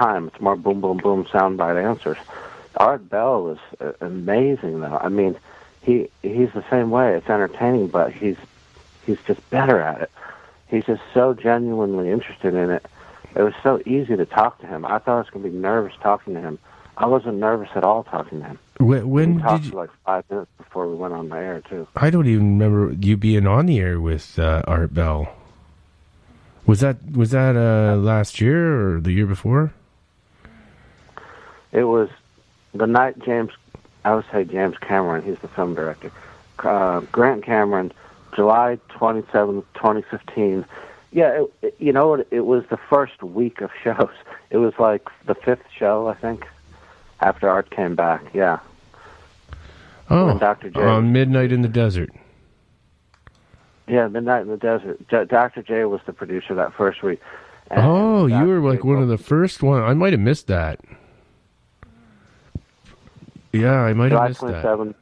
time. It's more boom, boom, boom, soundbite answers. Art Bell is amazing, though. I mean, he's the same way. It's entertaining, but he's just better at it. He's just so genuinely interested in it. It was so easy to talk to him. I thought I was going to be nervous talking to him. I wasn't nervous at all talking to him. When we talked did you... for like 5 minutes before we went on the air, too. I don't even remember you being on the air with Art Bell. Was that last year or the year before? It was the night I would say James Cameron, he's the film director. Grant Cameron, July 27th, 2015. Yeah, you know what? It was the first week of shows. It was like the 5th show, I think, after Art came back. Yeah. Oh, Dr. J on Midnight in the Desert. Yeah, Midnight in the Desert. Dr. J was the producer that first week. And you were like one of the first one. I might have missed that. Yeah, I might have missed that.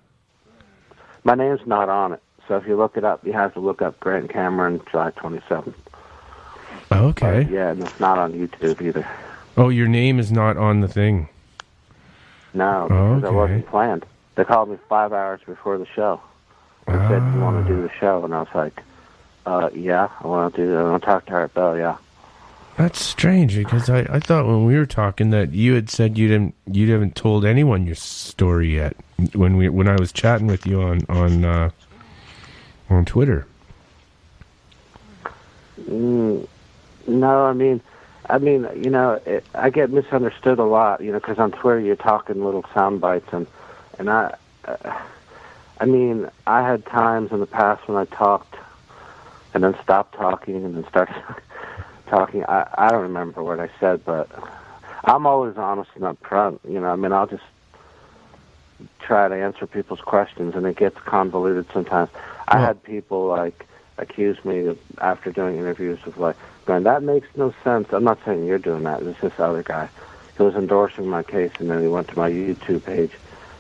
My name's not on it, so if you look it up, you have to look up Grant Cameron, July 27th. Okay. Yeah, and it's not on YouTube either. Oh, your name is not on the thing? No, because it wasn't planned. They called me 5 hours before the show. They said, "You want to do the show?" And I was like, "Yeah, I want to talk to Art Bell." Yeah. That's strange because I thought when we were talking that you had said you haven't told anyone your story yet when I was chatting with you on Twitter. No, I mean, you know, I get misunderstood a lot, you know, because on Twitter you're talking little sound bites, and I mean, I had times in the past when I talked and then stopped talking and then started talking. I don't remember what I said, but I'm always honest and upfront. You know, I mean, I'll just try to answer people's questions, and it gets convoluted sometimes. I had people like accuse me of, after doing interviews of like going, "That makes no sense." I'm not saying you're doing that. It's this other guy who was endorsing my case, and then he went to my YouTube page.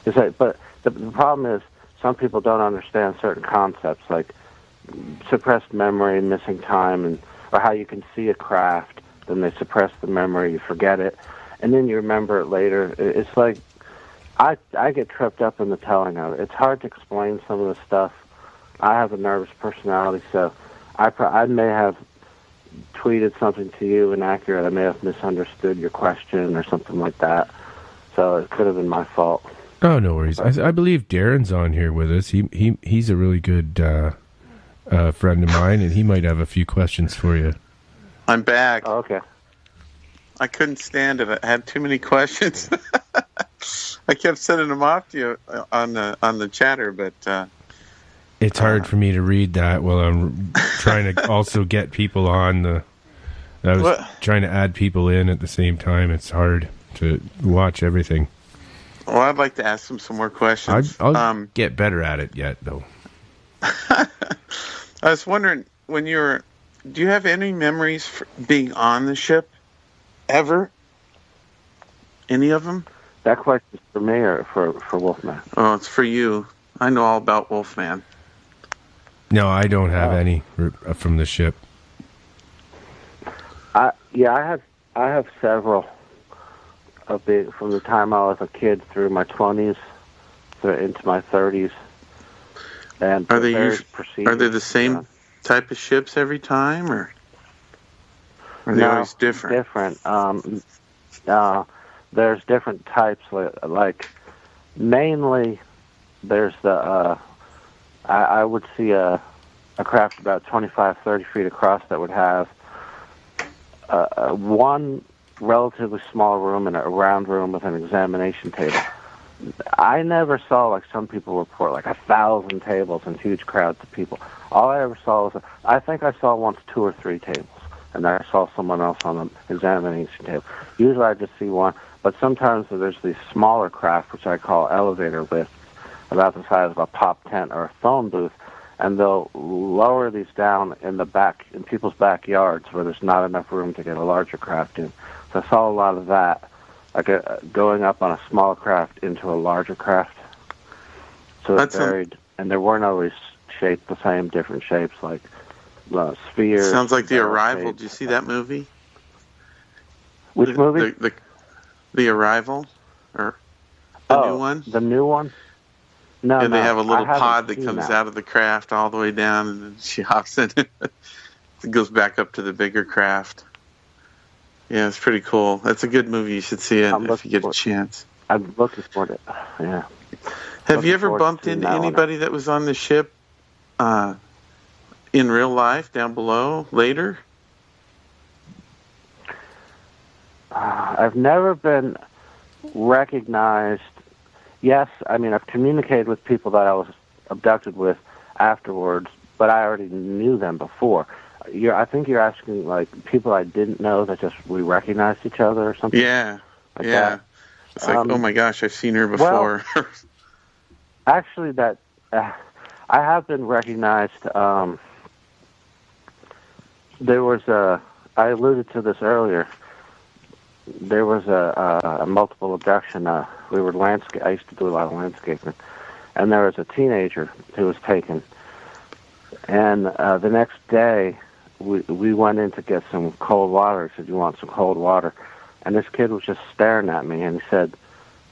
It's like, but the problem is some people don't understand certain concepts like suppressed memory, missing time, or how you can see a craft, then they suppress the memory, you forget it, and then you remember it later. It's like I get tripped up in the telling of it. It's hard to explain some of the stuff. I have a nervous personality, so I may have tweeted something to you inaccurate. I may have misunderstood your question or something like that. So it could have been my fault. Oh, no worries. I believe Darren's on here with us. He's a really good friend of mine, and he might have a few questions for you. I'm back. Oh, okay. I couldn't stand it. I had too many questions. I kept sending them off to you on the chatter, but it's hard for me to read that while I'm trying to also get people on the. I was trying to add people in at the same time. It's hard to watch everything. Well, I'd like to ask him some more questions. I'll get better at it yet, though. I was wondering, do you have any memories for being on the ship, ever? Any of them? That question's for me or for Wolfman? Oh, it's for you. I know all about Wolfman. No, I don't have any from the ship. I have several. From the time I was a kid through my 20s into my 30s. And are they the same type of ships every time, or are they always different? Different. There's different types. Like mainly, there's the. I would see a craft about 25, 30 feet across that would have one relatively small room and a round room with an examination table. I never saw, like some people report, like 1,000 tables and huge crowds of people. All I ever saw was, I think I saw once 2 or 3 tables, and then I saw someone else on the examination table. Usually I just see one, but sometimes there's these smaller craft, which I call elevator lifts, about the size of a pop tent or a phone booth, and they'll lower these down in people's backyards where there's not enough room to get a larger craft in. So I saw a lot of that, like going up on a small craft into a larger craft. So it varied, and there weren't always shaped the same, different shapes, like spheres. Sounds like The Arrival. Did you see that movie? Which movie? The Arrival, or the new one? The new one? No, and they have a little I pod that seen comes out of the craft all the way down, and then she hops in. It goes back up to the bigger craft. Yeah, it's pretty cool. That's a good movie. You should see it if you get a chance. I'm looking forward to it. Yeah. Have you ever bumped into anybody that was on the ship in real life down below later? I've never been recognized. Yes, I mean, I've communicated with people that I was abducted with afterwards, but I already knew them before. I think you're asking, like, people I didn't know that just we recognized each other or something? Yeah, like that. It's like, oh my gosh, I've seen her before. Well, actually, that I have been recognized. There was I alluded to this earlier. There was a multiple abduction. We were I used to do a lot of landscaping, and there was a teenager who was taken. And the next day, we went in to get some cold water. He said, "You want some cold water?" And this kid was just staring at me, and he said,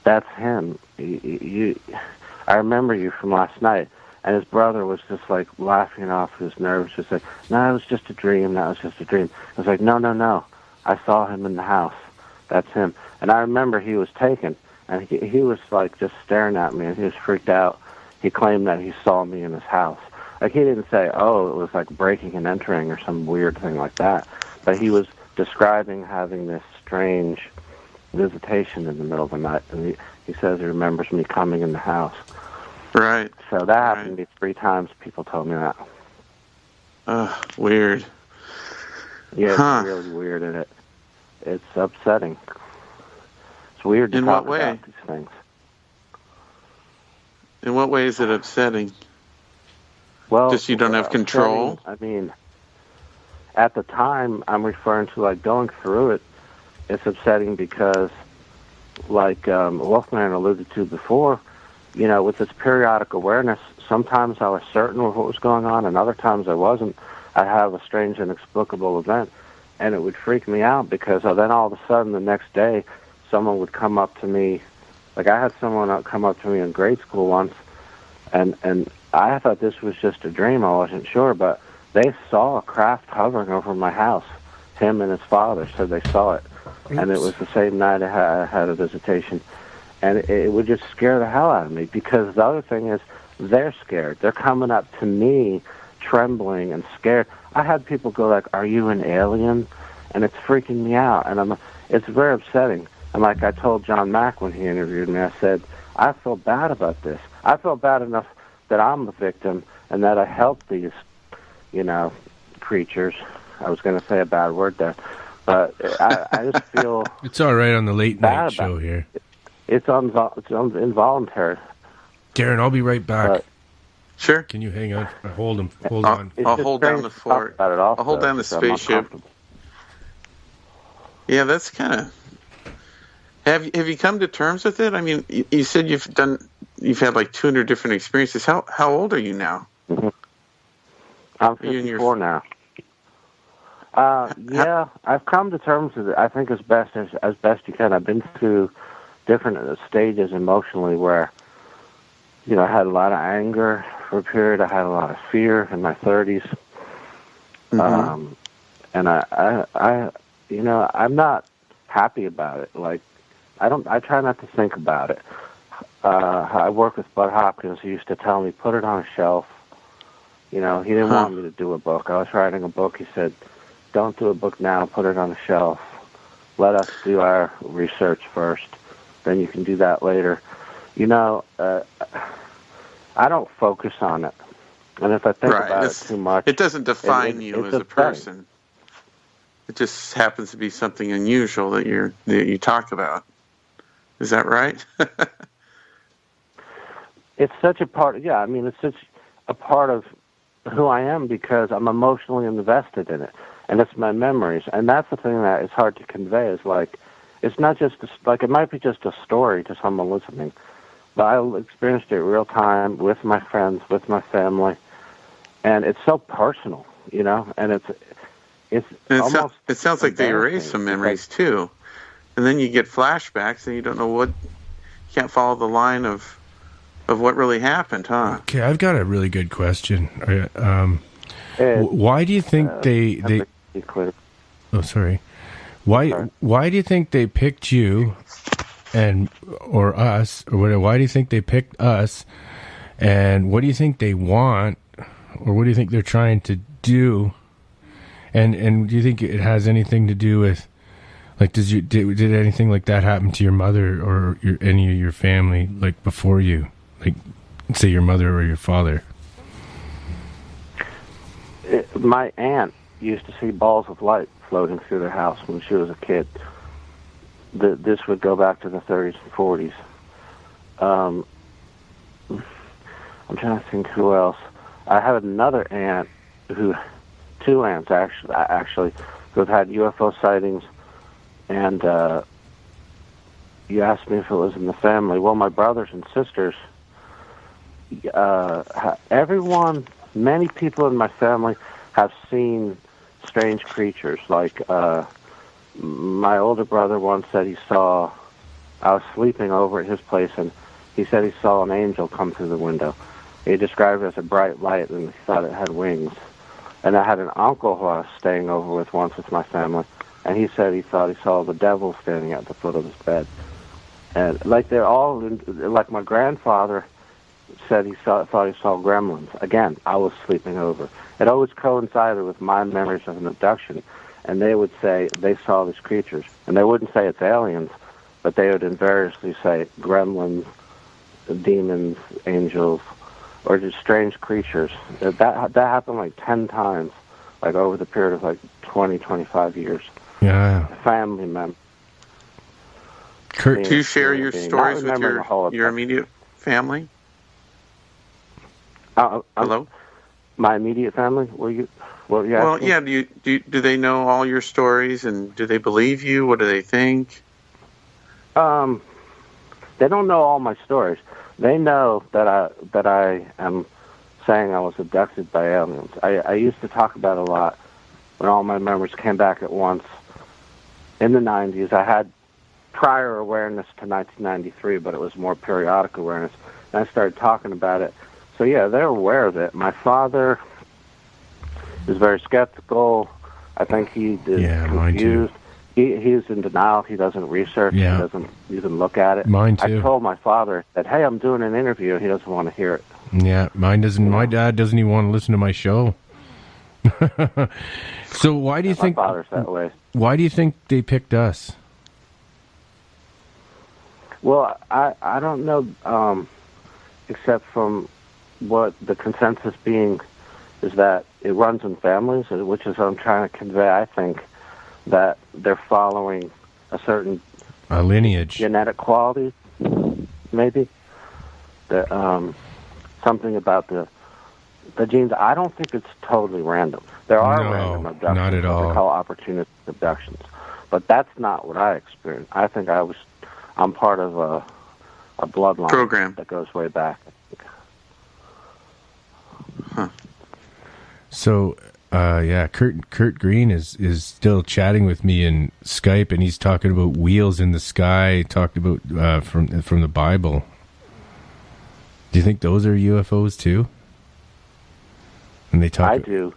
"That's him. I remember you from last night." And his brother was just like laughing off his nerves, just like, "No, it was just a dream. That was just a dream." I was like, No. I saw him in the house. That's him. And I remember he was taken, and he was like just staring at me, and he was freaked out. He claimed that he saw me in his house. Like, he didn't say, oh, it was like breaking and entering or some weird thing like that. But he was describing having this strange visitation in the middle of the night. And he says he remembers me coming in the house. Right. So that happened to me 3 times. People told me that. Weird. Yeah, it's really weird, and it's upsetting. It's weird to talk about these things. In what way is it upsetting? Well, just you don't have control? I mean, at the time, I'm referring to, like, going through it, it's upsetting because, like Wolfman alluded to before, you know, with this periodic awareness, sometimes I was certain of what was going on, and other times I wasn't. I'd have a strange, inexplicable event, and it would freak me out because then all of a sudden the next day, someone would come up to me. Like, I had someone come up to me in grade school once, and I thought this was just a dream. I wasn't sure, but they saw a craft hovering over my house. Him and his father said they saw it. Oops. And it was the same night I had a visitation. And it would just scare the hell out of me, because the other thing is they're scared. They're coming up to me trembling and scared. I had people go like, "Are you an alien?" And it's freaking me out. And it's very upsetting. And like I told John Mack when he interviewed me, I said, I feel bad about this. I feel bad enough that I'm the victim and that I helped these, you know, creatures. I was going to say a bad word there, but I just feel it's all right on the late night show here. It's involuntary. Darren, I'll be right back. But, sure. Can you hang on? Hold on. I'll hold down the fort. I'll hold down the spaceship. Yeah, that's kind of. Have you come to terms with it? I mean, you said you've had like 200 different experiences. How old are you now? Mm-hmm. I'm 54 now. Yeah, I've come to terms with it. I think as best you can. I've been through different stages emotionally where, you know, I had a lot of anger for a period. I had a lot of fear in my 30s. Mm-hmm. And I, you know, I'm not happy about it. Like, I try not to think about it. I work with Bud Hopkins, who used to tell me, put it on a shelf. You know, he didn't want me to do a book. I was writing a book. He said, don't do a book now, put it on a shelf. Let us do our research first. Then you can do that later. You know, I don't focus on it. And if I think about it too much... It doesn't define you as a person. It just happens to be something unusual that you talk about. Is that right? It's such a part. Yeah, I mean, it's such a part of who I am because I'm emotionally invested in it, and it's my memories. And that's the thing that is hard to convey. Is like, it's not just like it might be just a story to someone listening, but I experienced it real time with my friends, with my family, and it's so personal, you know. And it's almost. It sounds like they erase some memories too. and then you get flashbacks, and you don't know you can't follow the line of what really happened, huh? Okay, I've got a really good question. Why do you think they? Oh, sorry. Why do you think they picked you, or us, or whatever? Why do you think they picked us? And what do you think they want, or what do you think they're trying to do? And do you think it has anything to do with, like, did anything like that happen to your mother or any of your family, like, before you, like, say your mother or your father? My aunt used to see balls of light floating through their house when she was a kid. This would go back to the 30s and 40s. I'm trying to think who else. I had another aunt two aunts actually, who have had UFO sightings, and you asked me if it was in the family. Well, my brothers and sisters, many people in my family have seen strange creatures. Like my older brother once said I was sleeping over at his place, and he said he saw an angel come through the window. He described it as a bright light, and he thought it had wings. And I had an uncle who I was staying over with once with my family, and he said he thought he saw the devil standing at the foot of his bed. And like they're all, like my grandfather said thought he saw gremlins. Again, I was sleeping over. It always coincided with my memories of an abduction, and they would say they saw these creatures. And they wouldn't say it's aliens, but they would invariably say gremlins, demons, angels, or just strange creatures. That happened like 10 times, like over the period of like 20, 25 years. Yeah. Family members. Kurt, do you share your stories with your immediate family? Hello? My immediate family? What were you well, asking? yeah. Do they know all your stories, and do they believe you? What do they think? They don't know all my stories. They know that I am saying I was abducted by aliens. I used to talk about it a lot when all my memories came back at once. In the 90s, I had prior awareness to 1993, but it was more periodic awareness. And I started talking about it. So, yeah, they're aware of it. My father is very skeptical. I think he is confused. Mine too. He's in denial. He doesn't research. Yeah. He doesn't even look at it. Mine too. I told my father that, hey, I'm doing an interview. He doesn't want to hear it. Yeah, mine doesn't. My dad doesn't even want to listen to my show. So why do you think? My father's that way. Why do you think they picked us? Well, I don't know, except from what the consensus being is that it runs in families, which is what I'm trying to convey. I think that they're following a certain lineage, genetic quality, maybe. Something about the genes. I don't think it's totally random. There are random abductions. Not at all. What they call opportunistic abductions, but that's not what I experienced. I think I'm part of a bloodline program that goes way back. Huh. So, Kurt Green is still chatting with me in Skype, and he's talking about wheels in the sky. Talked about from the Bible. Do you think those are UFOs too? And they talk. I do.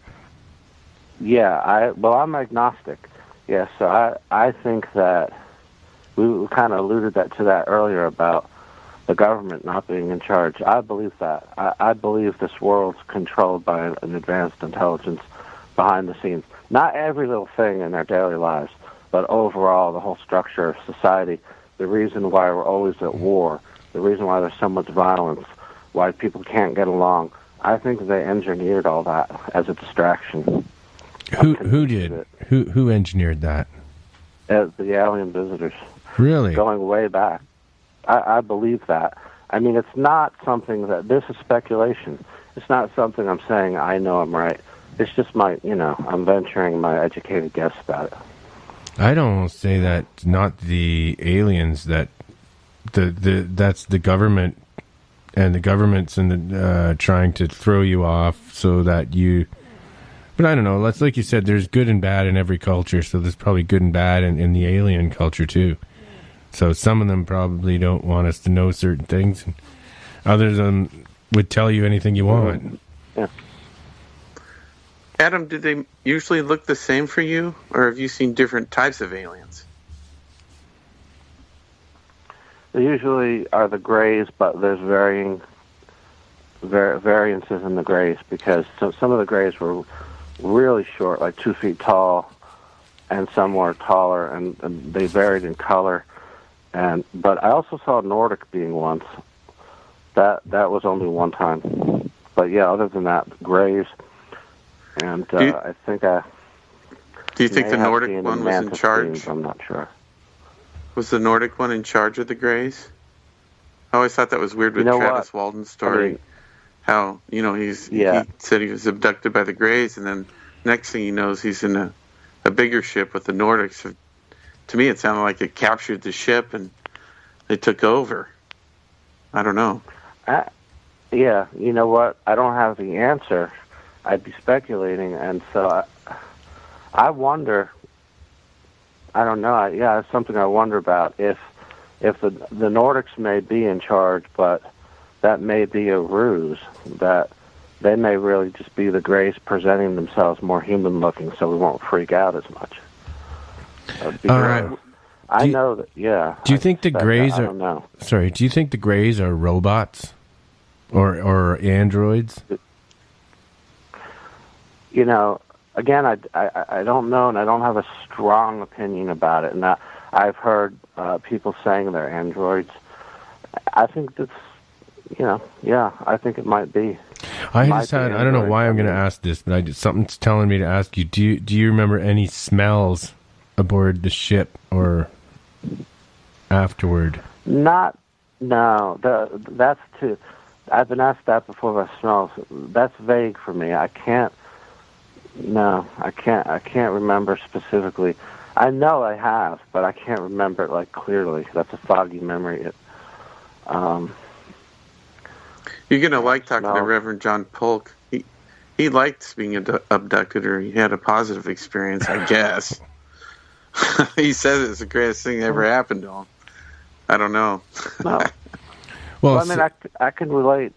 Yeah, I'm agnostic. Yeah, so I think that we kind of alluded to that earlier about the government not being in charge. I believe that. I believe this world's controlled by an advanced intelligence behind the scenes. Not every little thing in our daily lives, but overall the whole structure of society, the reason why we're always at war, the reason why there's so much violence, why people can't get along. I think they engineered all that as a distraction. Who did? Who engineered that? The alien visitors. Really? Going way back. I believe that. I mean, it's not something that... This is speculation. It's not something I'm saying I know I'm right. It's just I'm venturing my educated guess about it. I'd almost say that not the aliens, that that's the government, and the government's trying to throw you off so that you... But I don't know. Like you said, there's good and bad in every culture, so there's probably good and bad in the alien culture too. So some of them probably don't want us to know certain things, and others of them would tell you anything you want. Yeah. Adam, do they usually look the same for you, or have you seen different types of aliens? They usually are the grays, but there's variances in the grays, because some of the grays were really short, like 2 feet tall, and some were taller, and they varied in color. But I also saw a Nordic being once. That was only one time. But yeah, other than that, grays. And I think Do you think the Nordic one was in charge? Beings, I'm not sure. Was the Nordic one in charge of the Greys? I always thought that was weird with Travis Walton's story. I mean, how, he said he was abducted by the Greys, and then next thing he knows, he's in a bigger ship with the Nordics. To me, it sounded like it captured the ship and they took over. I don't know. Yeah, you know what? I don't have the answer. I'd be speculating, and so I wonder. I don't know. It's something I wonder about. If the Nordics may be in charge, but that may be a ruse. That they may really just be the Greys presenting themselves more human-looking, so we won't freak out as much. All right. I know that. Yeah. Do you think the Greys are? I don't know. Sorry. Do you think the Greys are robots or androids? Again, I don't know, and I don't have a strong opinion about it. And I've heard people saying they're androids. I think that's, I think it might be. I don't know why I'm going to ask this, but something's telling me to ask you. Do you remember any smells aboard the ship or afterward? No. That's too. I've been asked that before about smells. That's vague for me. I can't remember specifically. I know I have, but I can't remember it clearly. That's a foggy memory. You're gonna like talking to Reverend John Polk. He liked being abducted, or he had a positive experience, I guess. He says it's the greatest thing that ever happened to him. I don't know. No. Well, I mean, I can relate.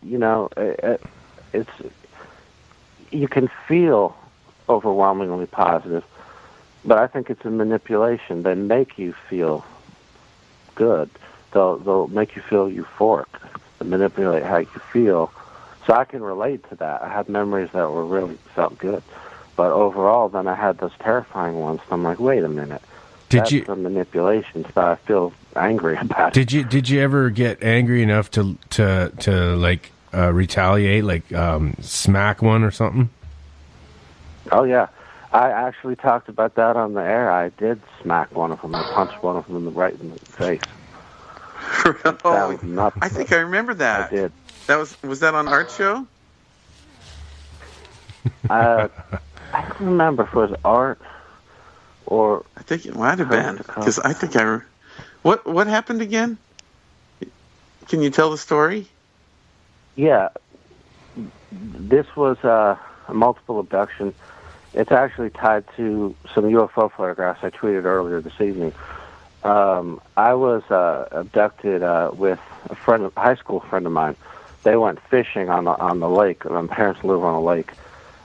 It's you can feel overwhelmingly positive, but I think it's a manipulation. They make you feel good. They'll make you feel euphoric. They manipulate how you feel. So I can relate to that. I have memories that felt good, but overall, then I had those terrifying ones. So I'm like, wait a minute. That's a manipulation, so I feel angry about it. Did you ever get angry enough to retaliate, smack one or something? Oh yeah, I actually talked about that on the air. I did smack one of them. I punched one of them right in the face. I think I remember that. I did. Was that on Art Show? I don't remember if it was Art or. I think it might have been, because I think What happened again? Can you tell the story? Yeah, this was a multiple abduction. It's actually tied to some UFO photographs I tweeted earlier this evening. I was abducted with a high school friend of mine. They went fishing on the lake. My parents live on a lake,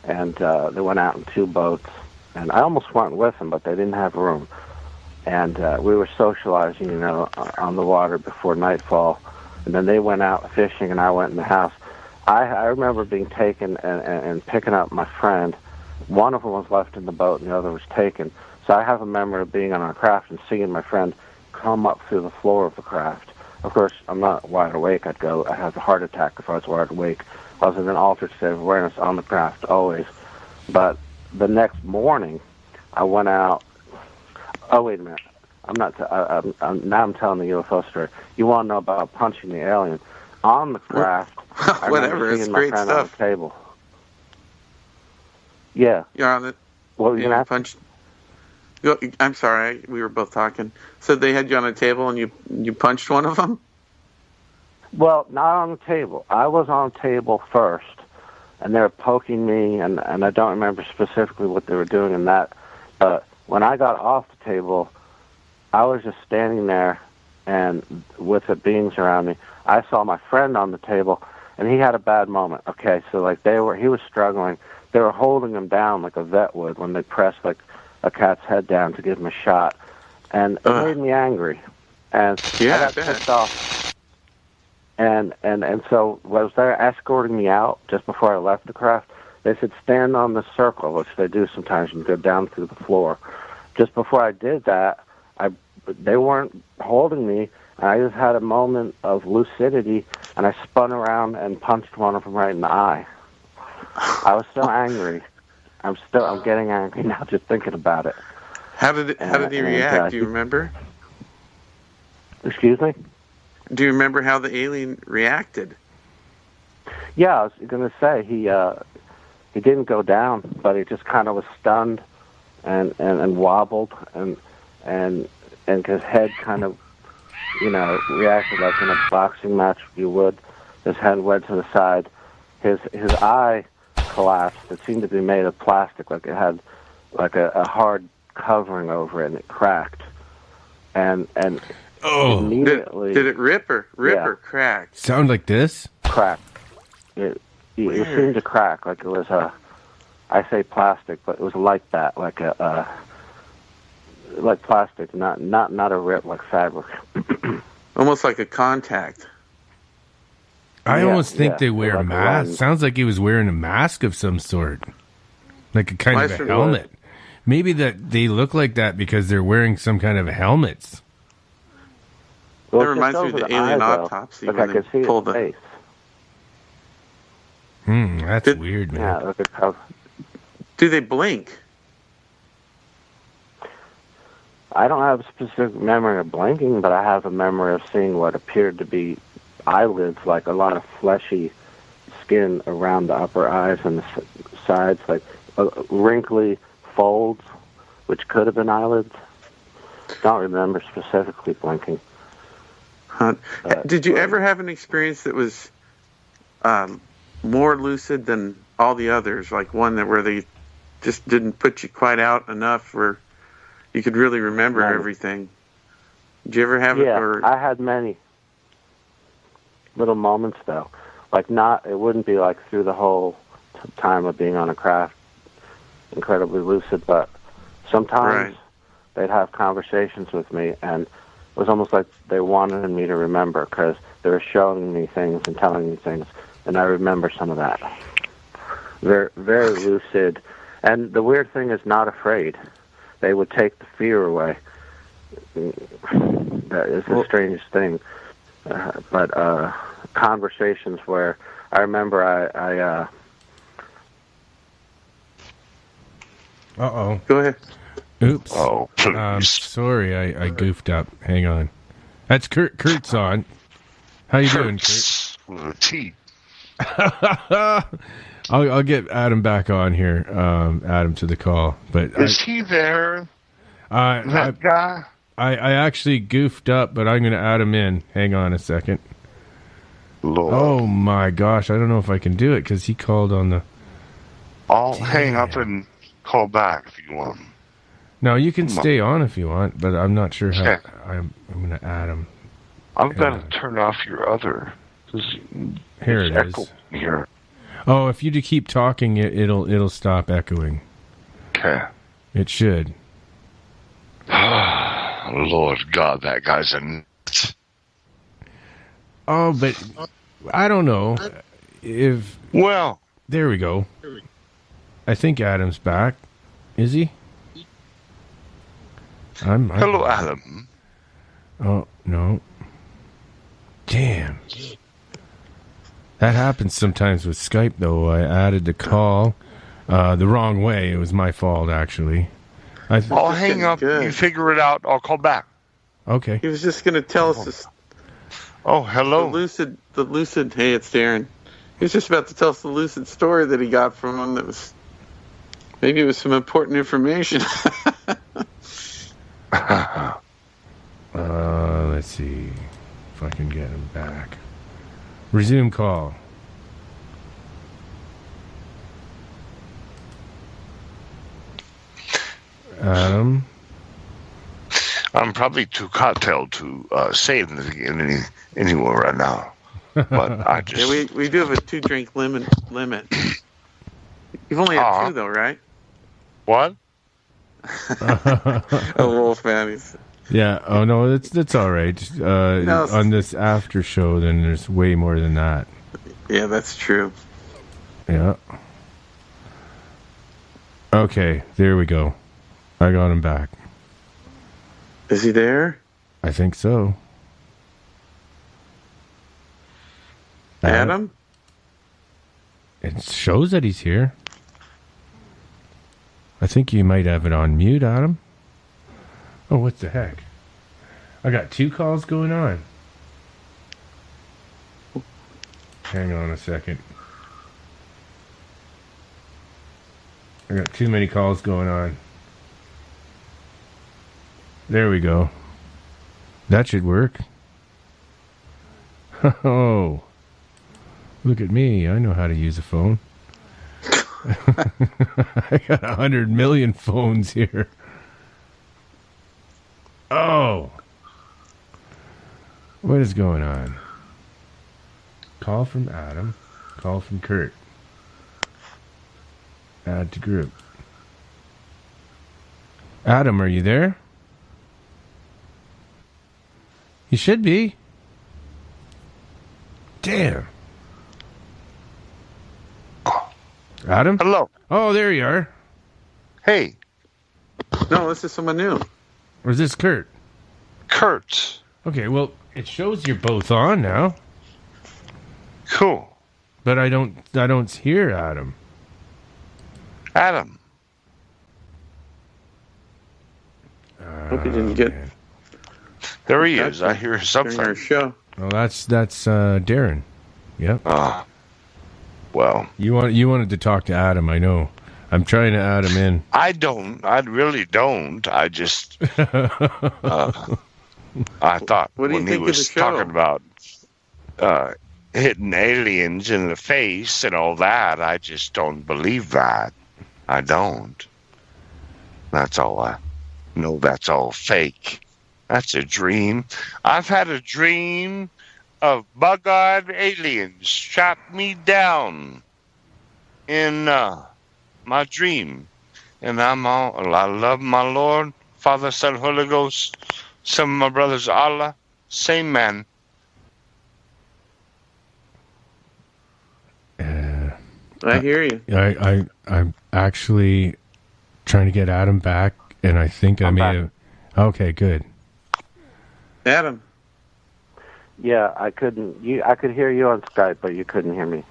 and they went out in 2 boats. And I almost went with them, but they didn't have room. And we were socializing, on the water before nightfall. And then they went out fishing, and I went in the house. I remember being taken and picking up my friend. One of them was left in the boat, and the other was taken. So I have a memory of being on our craft and seeing my friend come up through the floor of the craft. Of course, I'm not wide awake. I'd have a heart attack if I was wide awake. I was in an altered state of awareness on the craft, always. But the next morning, I went out. Oh, wait a minute. Now I'm telling the UFO story. You want to know about punching the alien? On the craft, whatever, it's great stuff. On the table. Yeah. You're on it. What were you going to punch? I'm sorry, we were both talking. So they had you on a table and you punched one of them? Well, not on the table. I was on the table first, and they were poking me, and I don't remember specifically what they were doing in that. But when I got off the table, I was just standing there, and with the beings around me, I saw my friend on the table, and he had a bad moment. Okay, so like he was struggling. They were holding him down like a vet would when they press like a cat's head down to give him a shot, and it made me angry, and I got pissed off. And so was there escorting me out just before I left the craft. They said stand on the circle, which they do sometimes, and go down through the floor. Just before I did that, they weren't holding me. I just had a moment of lucidity, and I spun around and punched one of them right in the eye. I was so angry. I'm getting angry now just thinking about it. How did he react? Do you remember? Excuse me? Do you remember how the alien reacted? Yeah, I was going to say he didn't go down, but he just kind of was stunned and wobbled and his head kind of, reacted like in a boxing match you would. His head went to the side. His eye collapsed. It seemed to be made of plastic, like it had like a hard covering over it, and it cracked. And immediately did it rip or crack? Sound like this? Crack. It seemed to crack like it was I say plastic, but it was like that, like like plastic, not a rip like fabric. Almost like a contact. I almost think they wear a mask. Sounds like he was wearing a mask of some sort, like a kind of a helmet. Maybe that they look like that because they're wearing some kind of helmets. Well, that reminds me of the alien autopsy when they pulled the face. That's weird, man. Yeah, look at how. Do they blink? I don't have a specific memory of blinking, but I have a memory of seeing what appeared to be eyelids, like a lot of fleshy skin around the upper eyes and the sides, like wrinkly folds, which could have been eyelids. Don't remember specifically blinking. Did you ever have an experience that was more lucid than all the others, like one where they just didn't put you quite out enough where you could really remember everything? Did you ever have it? Yeah, I had many little moments though. Like it wouldn't be like through the whole time of being on a craft incredibly lucid, but sometimes they'd have conversations with me, and it was almost like they wanted me to remember because they were showing me things and telling me things, and I remember some of that. They're very lucid, and the weird thing is not afraid. They would take the fear away. That is the strangest thing. But conversations where I remember I Uh-oh. Go ahead. Oops. Oh, please. Sorry, I goofed up. Hang on. That's Kurt. Kurt's on. How you doing, Kurt? With a T. I'll get Adam back on here. Adam to the call. But is he there? That guy? I actually goofed up, but I'm going to add him in. Hang on a second. Lord. Oh my gosh, I don't know if I can do it because he called on the... I'll hang up and call back if you want. No, you can stay on if you want, but I'm not sure how... Yeah. I'm going to add him. I'm going to turn off your other... Here it is. Here. Oh, if you keep talking, it'll stop echoing. Okay. It should. Lord God, that guy's a nut. Oh, but I don't know if... Well... There we go. I think Adam's back. Is he? Hello, Adam. Oh, no. Damn. That happens sometimes with Skype, though. I added the call the wrong way. It was my fault, actually. I'll hang up. Good. You figure it out. I'll call back. Okay. He was just going to tell us this. Oh, hello. The lucid. Hey, it's Darren. He was just about to tell us the lucid story that he got from him. That was maybe it was some important information. Let's see if I can get him back. Resume call. Adam. I'm probably too cocktailed to say anything anywhere right now. But I just... Yeah, we do have a 2-drink limit. You've only had 2, though, right? What? A wolf man. Yeah. Oh no, that's all right. No, on this after show, then there's way more than that. Yeah, that's true. Yeah. Okay, there we go. I got him back. Is he there? I think so. Adam? It shows that he's here. I think you might have it on mute, Adam. Oh, what the heck? I got 2 calls going on. Hang on a second. I got too many calls going on. There we go. That should work. Oh. Look at me. I know how to use a phone. I got 100 million phones here. Oh. What is going on? Call from Adam. Call from Kurt. Add to group. Adam, are you there? You should be. Damn. Adam? Hello. Oh, there you are. Hey. No, this is someone new. Or is this Kurt? Kurt. Okay, well, it shows you're both on now. Cool. But I don't hear Adam. Adam. Hope you didn't get... Man. There he is. I hear something. During our show. Well, that's Darren. Yep. Well. You wanted to talk to Adam, I know. I'm trying to add him in. I don't. I really don't. I just... I thought when he was talking about hitting aliens in the face and all that, I just don't believe that. I don't. That's all I know. That's all fake. That's a dream. I've had a dream of bug-eyed aliens shot me down in my dream. And I love my Lord, Father, Son, Holy Ghost. Some of my brothers, Allah, same man. I hear you. I'm actually trying to get Adam back, and I think I may have... Okay, good. Adam. Yeah, I couldn't. I could hear you on Skype, but you couldn't hear me.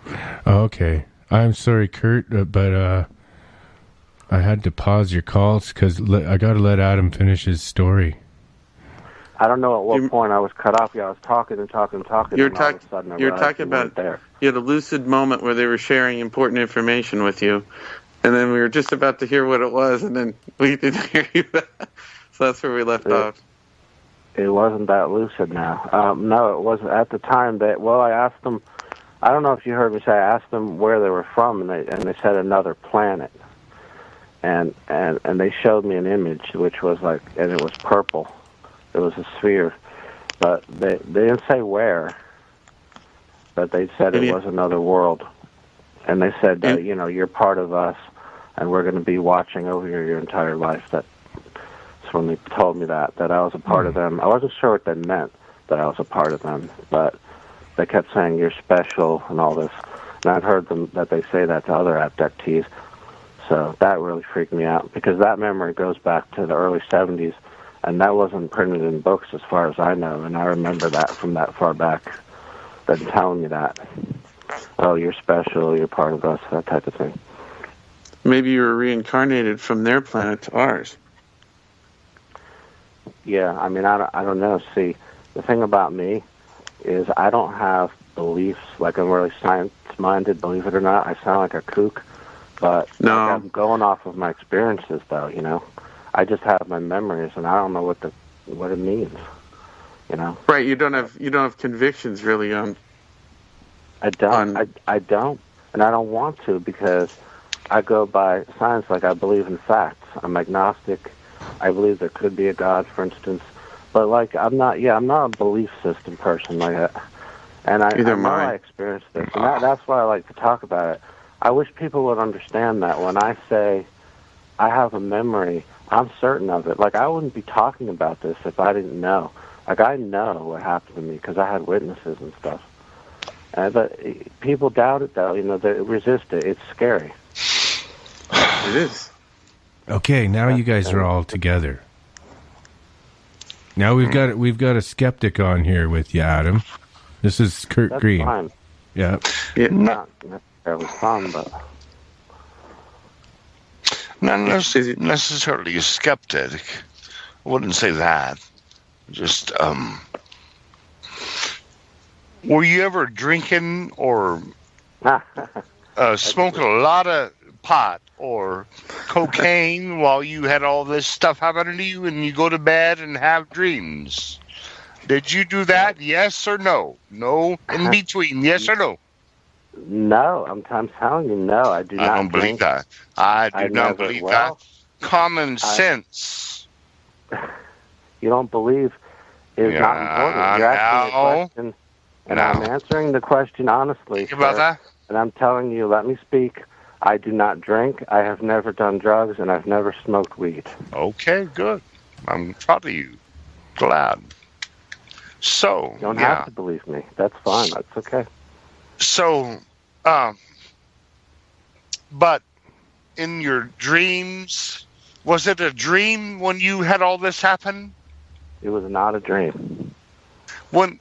Okay. I'm sorry, Kurt, but I had to pause your calls because I got to let Adam finish his story. I don't know at what point I was cut off. Yeah, I was talking. You're talking about there. You had a lucid moment where they were sharing important information with you, and then we were just about to hear what it was, and then we didn't hear you. So that's where we left off. It wasn't that lucid now. No, it wasn't at the time. I asked them. I don't know if you heard me say. I asked them where they were from, and they said another planet. And they showed me an image, which was like, and it was purple. It was a sphere, but they didn't say where. But they said it was another world, and they said that you're part of us, and we're going to be watching over your entire life. That's when they told me that I was a part of them. I wasn't sure what they meant that I was a part of them, but they kept saying you're special and all this. And I've heard that they say that to other abductees. So that really freaked me out because that memory goes back to the early 70s, and that wasn't printed in books as far as I know. And I remember that from that far back, them telling me that. Oh, you're special, you're part of us, that type of thing. Maybe you were reincarnated from their planet to ours. Yeah, I mean, I don't know. See, the thing about me is I don't have beliefs, like I'm really science-minded, believe it or not. I sound like a kook, but no. I'm going off of my experiences, though, I just have my memories, and I don't know what it means, Right, you don't have convictions really on... I don't, and I don't want to because I go by science like I believe in facts. I'm agnostic. I believe there could be a God, for instance. But like, I'm not a belief system person like that. And I know I experienced this, and that's why I like to talk about it. I wish people would understand that when I say I have a memory, I'm certain of it. Like, I wouldn't be talking about this if I didn't know. Like, I know what happened to me because I had witnesses and stuff. But people doubt it, though. You know, they resist it. It's scary. It is. Okay, now you guys are all together. Now we've got a skeptic on here with you, Adam. This is Kurt Green. Fine. Yeah. Not necessarily fun, but not necessarily a skeptic. I wouldn't say that. Just, were you ever drinking or smoking a lot of pot or cocaine while you had all this stuff happen to you and you go to bed and have dreams? Did you do that? Yes or no? No in between. Yes or no? No, I'm telling you, no. I do not. I don't believe that. I do not believe that. Common sense. You don't believe is not important. You're asking a question, and I'm answering the question honestly. Think about that. And I'm telling you, let me speak. I do not drink. I have never done drugs, and I've never smoked weed. Okay, good. I'm proud of you. Glad. So, you don't have to believe me. That's fine. That's okay. So, but in your dreams, was it a dream when you had all this happen? It was not a dream. When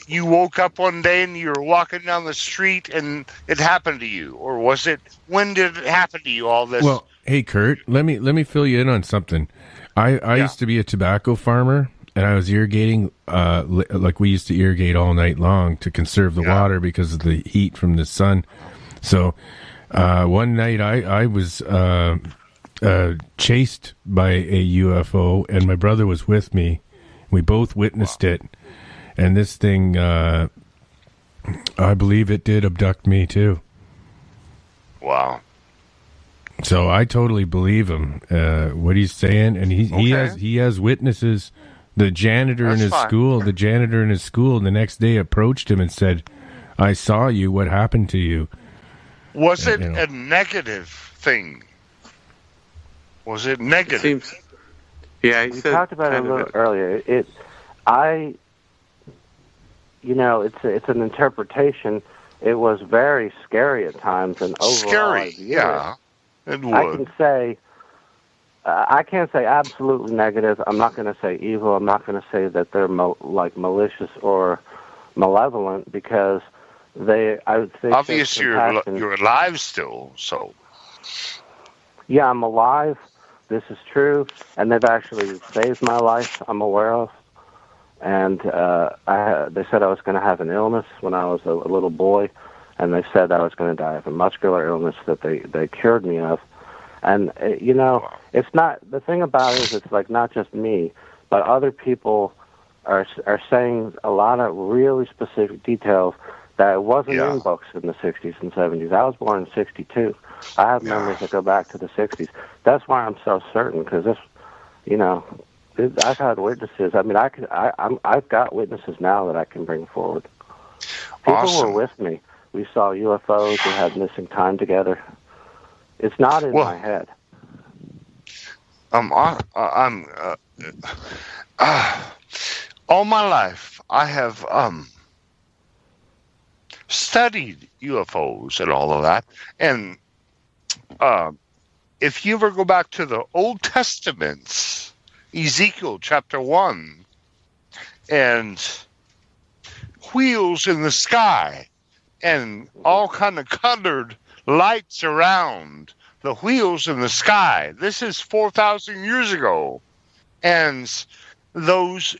you woke up one day and you were walking down the street and it happened to you, or was it? When did it happen to you? All this. Well, hey Kurt, let me fill you in on something. I used to be a tobacco farmer, and I was irrigating. Like we used to irrigate all night long to conserve the water because of the heat from the sun. So one night I was chased by a UFO, and my brother was with me. We both witnessed it. And this thing, I believe it did abduct me too. Wow. So I totally believe him, what he's saying. And he has witnesses. The janitor in his school, the next day approached him and said, I saw you. What happened to you? Was it a negative thing? Was it negative? It seems, yeah, we talked about it a little earlier. It's an interpretation. It was very scary at times, and overall, scary. Yeah, it would. I can't say absolutely negative. I'm not going to say evil. I'm not going to say that they're malicious or malevolent because I would say obviously you're alive still. So yeah, I'm alive. This is true, and they've actually saved my life. I'm aware of. And they said I was going to have an illness when I was a little boy, and they said I was going to die of a muscular illness that they cured me of. And, it's not, the thing about it is it's like not just me, but other people are saying a lot of really specific details that wasn't in books in the 60s and 70s. I was born in 62. I have memories that go back to the 60s. That's why I'm so certain, because I've had witnesses. I mean, I've got witnesses now that I can bring forward. People were with me. We saw UFOs. We had missing time together. It's not in my head. All my life, I have studied UFOs and all of that. And if you ever go back to the Old Testaments, Ezekiel chapter 1, and wheels in the sky, and all kind of colored lights around the wheels in the sky. This is 4,000 years ago. And those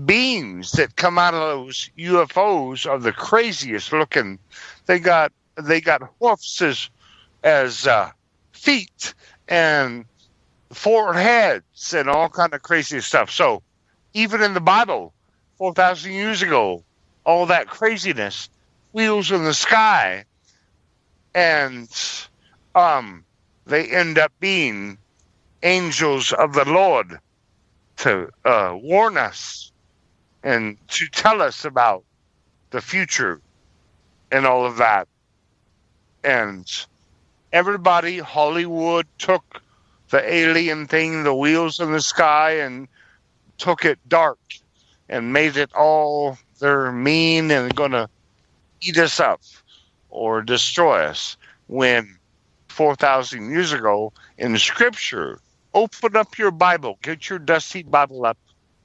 beams that come out of those UFOs are the craziest looking. They got hoofs as feet and 4 heads and all kind of crazy stuff. So even in the Bible, 4,000 years ago, all that craziness, wheels in the sky, and they end up being angels of the Lord to warn us and to tell us about the future and all of that. And everybody, Hollywood took the alien thing, the wheels in the sky, and took it dark and made it all they're mean and going to eat us up or destroy us, when 4,000 years ago in Scripture, open up your Bible, get your dusty Bible up,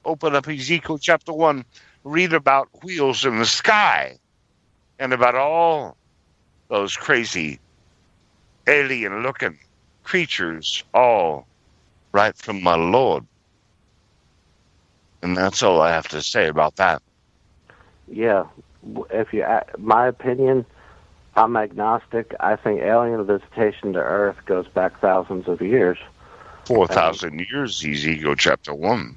open up Ezekiel chapter 1, read about wheels in the sky and about all those crazy alien-looking creatures, all right from my Lord. And that's all I have to say about that. Yeah, my opinion, I'm agnostic. I think alien visitation to Earth goes back thousands of years. 4,000 years, Ezekiel chapter 1.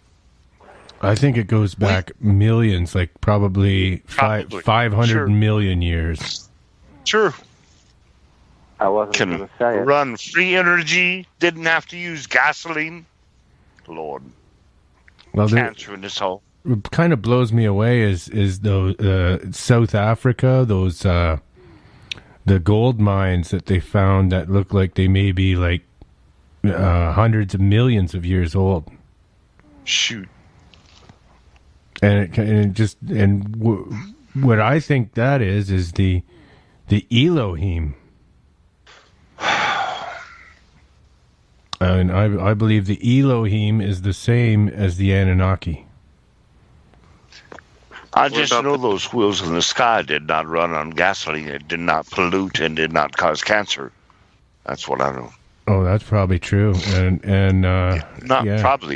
I think it goes back millions, like probably 500 sure. million years. Sure. I wasn't going to say it. Run free energy, didn't have to use gasoline. Lord. Well, cancer in this hole. What kind of blows me away is those South Africa, those the gold mines that they found that look like they may be like hundreds of millions of years old. Shoot. What I think that is the Elohim. And I believe the Elohim is the same as the Anunnaki. I just know those wheels in the sky did not run on gasoline. It did not pollute and did not cause cancer. That's what I know. Oh, that's probably true. Probably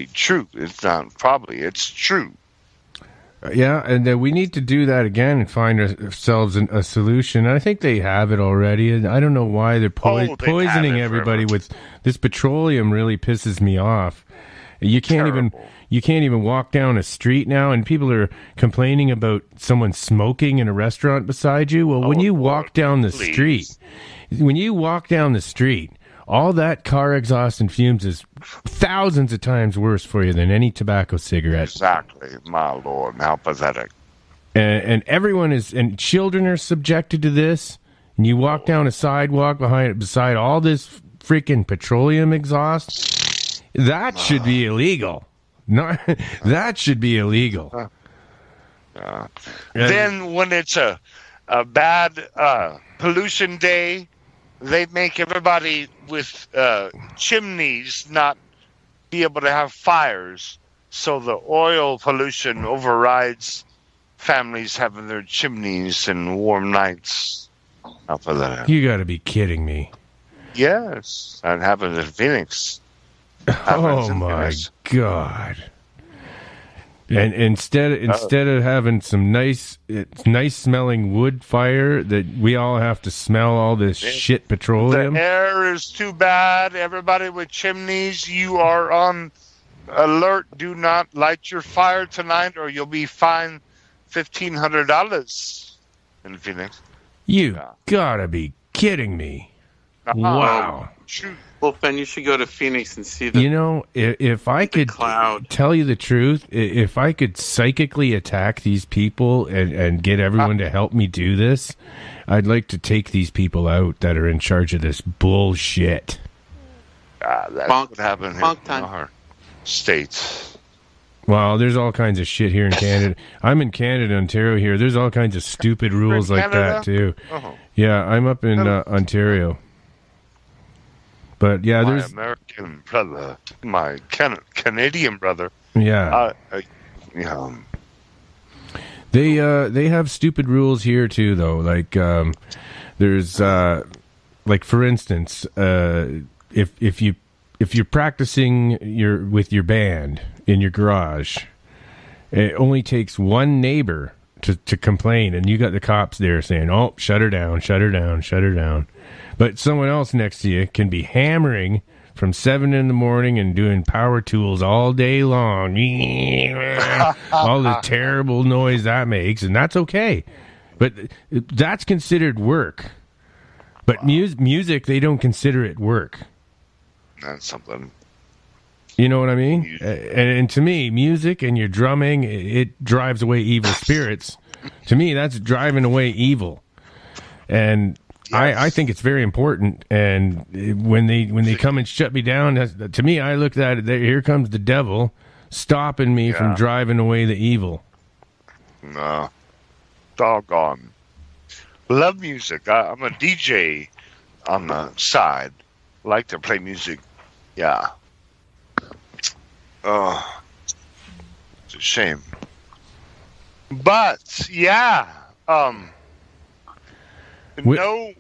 true. It's not probably. It's true. Yeah, and we need to do that again and find ourselves a solution. I think they have it already. And I don't know why they're poisoning everybody with this petroleum. Really pisses me off. You can't even walk down a street now, and people are complaining about someone smoking in a restaurant beside you. Well, when you walk down the street, all that car exhaust and fumes is thousands of times worse for you than any tobacco cigarette. Exactly, my Lord, how pathetic. And everyone and children are subjected to this. And you walk down a sidewalk beside all this freaking petroleum exhaust. That should be illegal. That should be illegal. Then when it's a bad pollution day, they make everybody with chimneys not be able to have fires, so the oil pollution overrides families having their chimneys and warm nights. You got to be kidding me. Yes, that happens in Phoenix. Oh my God! And instead of having some nice smelling wood fire, that we all have to smell all this shit petroleum. The air is too bad. Everybody with chimneys, you are on alert. Do not light your fire tonight, or you'll be fined $1,500 in Phoenix. You gotta be kidding me! Wow. True. Well, Ben, you should go to Phoenix and see the. You know, if I could tell you the truth, if I could psychically attack these people and get everyone to help me do this, I'd like to take these people out that are in charge of this bullshit. That's what happened in our states. Well, there's all kinds of shit here in Canada. I'm in Canada, Ontario here. There's all kinds of stupid rules like that, too. Uh-huh. Yeah, I'm up in Ontario. But yeah, there's American brother, my Canadian brother. Yeah, they have stupid rules here too, though. Like there's like for instance, if you're practicing with your band in your garage, it only takes one neighbor to complain, and you got the cops there saying, "Oh, shut her down, shut her down, shut her down." But someone else next to you can be hammering from 7 in the morning and doing power tools all day long. All the terrible noise that makes, and that's okay. But that's considered work. But music, they don't consider it work. That's something. You know what I mean? And to me, music and your drumming, it drives away evil spirits. To me, that's driving away evil. And yes. I think it's very important. And when they come and shut me down, to me, I looked at it. Here comes the devil stopping me from driving away the evil. No, doggone. Love music. I'm a DJ on the side. Like to play music. Yeah. Oh, it's a shame. But yeah, no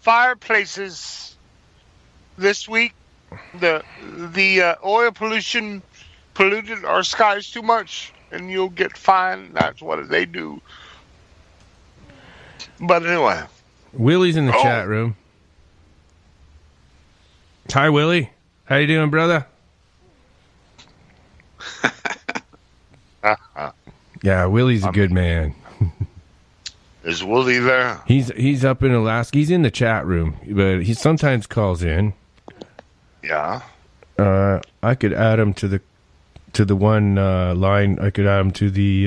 fireplaces this week. The oil pollution polluted our skies too much, and you'll get fined. That's what they do. But anyway, Willie's in the chat room. Hi, Willie. How you doing, brother? Yeah, Willie's a good man. Is Willie there? He's up in Alaska. He's in the chat room, but he sometimes calls in. Yeah. I could add him to the one line. I could add him to the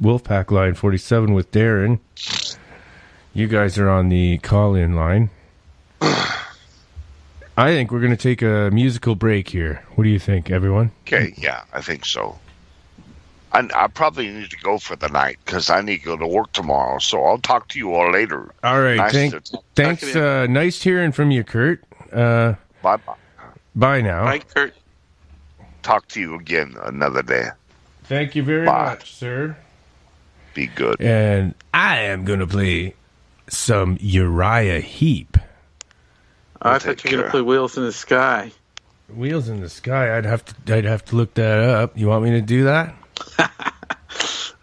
Wolfpack line 47 with Darren. You guys are on the call-in line. I think we're going to take a musical break here. What do you think, everyone? Okay, yeah, I think so. I probably need to go for the night because I need to go to work tomorrow. So I'll talk to you all later. All right. Thanks. Nice hearing from you, Kurt. Bye-bye. Bye now. Bye, Kurt. Talk to you again another day. Thank you very much, sir. Be good. And I am going to play some Uriah Heep. I thought you were going to play Wheels in the Sky. Wheels in the Sky? I'd have to look that up. You want me to do that?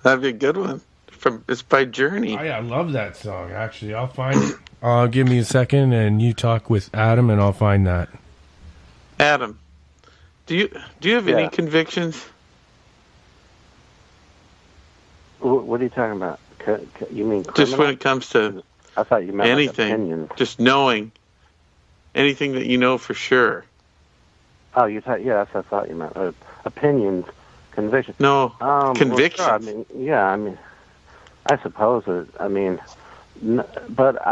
That'd be a good one. It's by Journey. I love that song. Actually, I'll find it. Give me a second, and you talk with Adam, and I'll find that. Adam, do you have any convictions? What are you talking about? You mean criminal? Just when it comes to I thought you meant anything, like just knowing anything that you know for sure. Oh, yes, I thought you meant opinions, convictions. No, convictions. Well, sure. I suppose it. But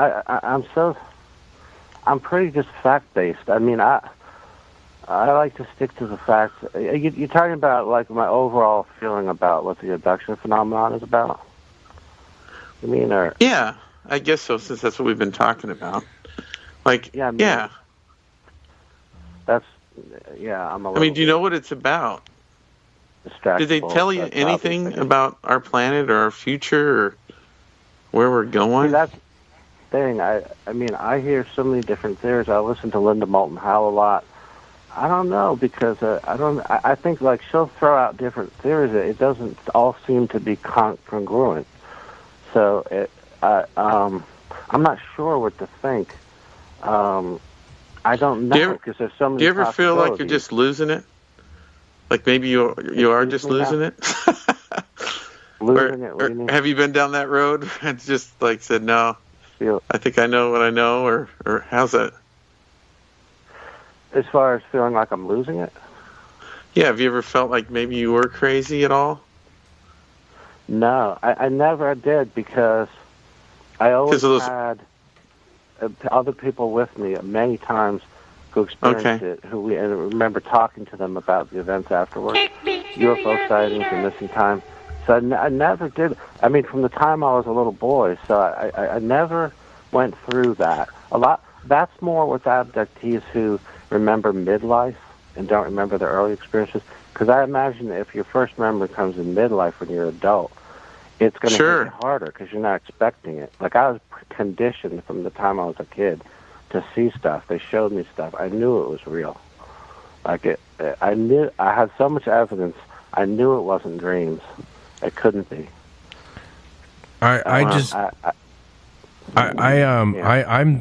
I'm pretty just fact-based. I like to stick to the facts. You're talking about like my overall feeling about what the abduction phenomenon is about? You mean, or yeah, I guess so. Since that's what we've been talking about. Like, yeah. That's I'm a little. Do you know what it's about? Did they tell you anything about our planet or our future or where we're going? That's the thing. I hear so many different theories. I listen to Linda Moulton Howe a lot. I don't know because I think like she'll throw out different theories. It doesn't all seem to be congruent. So I'm not sure what to think. I don't know because there's so many. Do you ever feel like you're just losing it? Like maybe you are just losing it? Losing it? What do you mean? Have you been down that road and just like said, no, I think I know what I know, or how's that? As far as feeling like I'm losing it? Yeah, have you ever felt like maybe you were crazy at all? No, I never did because I always had other people with me many times who experienced it, and remember talking to them about the events afterwards, UFO sightings and missing time. So I never did. From the time I was a little boy, so I never went through that. That's more with abductees who remember midlife and don't remember their early experiences. Because I imagine if your first memory comes in midlife when you're an adult, it's going to hit you harder because you're not expecting it. Like I was conditioned from the time I was a kid to see stuff. They showed me stuff. I knew it was real. Like I knew. I had so much evidence. I knew it wasn't dreams. It couldn't be. I'm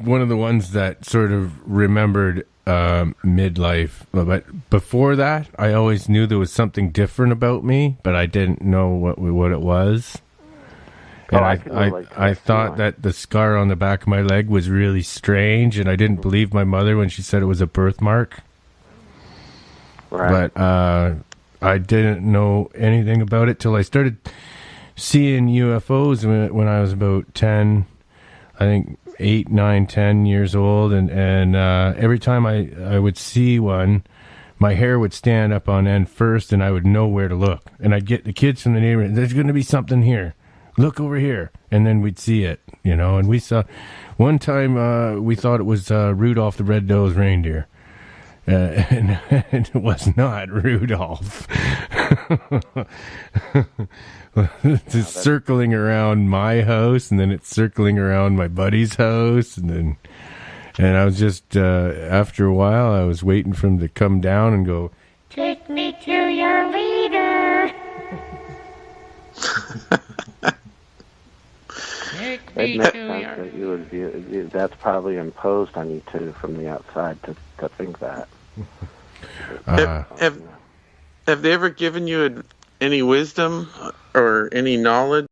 one of the ones that sort of remembered midlife, but before that, I always knew there was something different about me, but I didn't know what it was. And I thought that the scar on the back of my leg was really strange, and I didn't believe my mother when she said it was a birthmark. Right. But I didn't know anything about it till I started seeing UFOs when I was about 10, I think 8, 9, 10 years old. And every time I would see one, my hair would stand up on end first, and I would know where to look. And I'd get the kids from the neighborhood, there's going to be something here. Look over here. And then we'd see it, and we saw one time we thought it was Rudolph the Red-Nosed Reindeer. And it was not Rudolph. It's circling around my house, and then it's circling around my buddy's house, and I was just after a while, I was waiting for him to come down and go, "Take me to your leader." It makes sense that you would view. That's probably imposed on you too from the outside to think that. Have they ever given you any wisdom or any knowledge